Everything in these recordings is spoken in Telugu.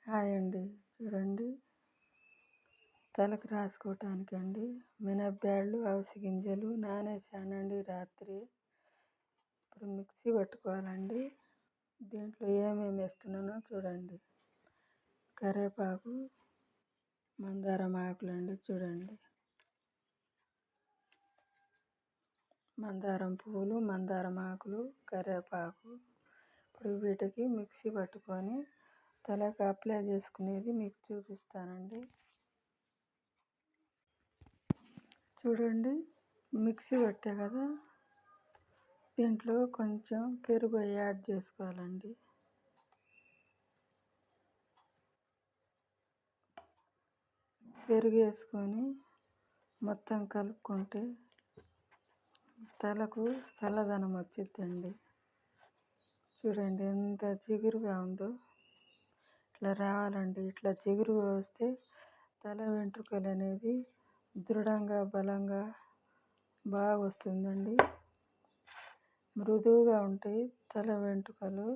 హాయ్ అండి. చూడండి, తలకు రాసుకోవటానికి అండి మినప్పాళ్ళు, అవిసె గింజలు నానేసానండి రాత్రి. ఇప్పుడు మిక్సీ పట్టుకోవాలండి. దీంట్లో ఏమేమి వేస్తున్నానో చూడండి. కరివేపాకు, మందారం ఆకులండి. చూడండి, మందారం పువ్వులు, మందారం ఆకులు, కరివేపాకు. ఇప్పుడు వీటికి మిక్సీ పట్టుకొని తలకు అప్లై చేసుకునేది మీకు చూపిస్తానండి. చూడండి, మిక్సీ పట్టా కదా, దీంట్లో కొంచెం పెరుగు యాడ్ చేసుకోవాలండి. పెరుగు వేసుకొని మొత్తం కలుపుకుంటే తలకు చల్లదనం వచ్చిద్దండి. చూడండి ఎంత జిగురుగా ఉందో. ఇట్లా రావాలండి. ఇట్లా జిగురుగా వస్తే తల వెంట్రుకలు అనేది దృఢంగా, బలంగా బాగా వస్తుందండి. మృదువుగా ఉంటాయి తల వెంట్రుకలు.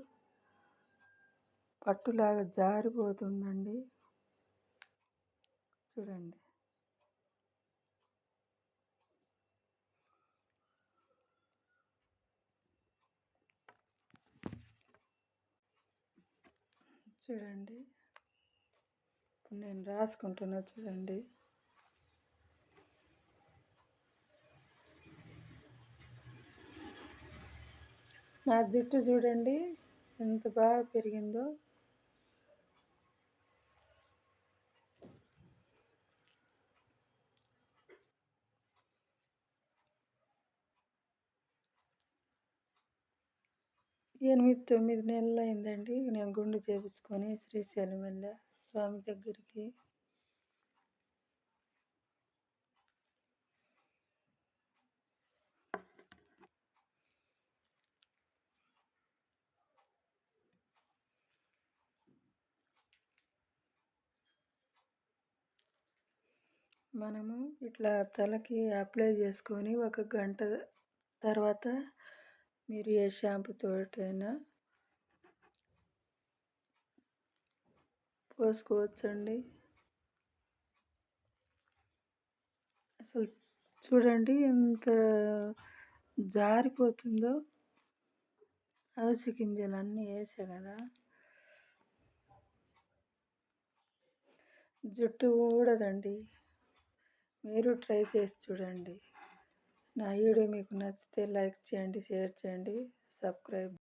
పట్టులాగా జారిపోతుందండి. చూడండి, చూడండి, ఇప్పుడు నేను రాసుకుంటున్నా. చూడండి, నా జుట్టు చూడండి ఎంత బాగా పెరిగిందో. ఎనిమిది 9 నెలలు అయిందండి నేను గుండు చేపించుకొని శ్రీశైలం వెళ్ళా స్వామి దగ్గరికి. మనము ఇట్లా తలకి అప్లై చేసుకొని 1 గంట తర్వాత మీరు ఏ షాంపూతోటైనా పోసుకోవచ్చండి. అసలు చూడండి ఎంత జారిపోతుందో. అవిసె గింజలు అన్నీ వేసా కదా, జుట్టు ఊడదండి. మీరు ట్రై చేసి చూడండి. నా వీడియో మీకు నచ్చితే లైక్ చేయండి, షేర్ చేయండి, సబ్స్క్రైబ్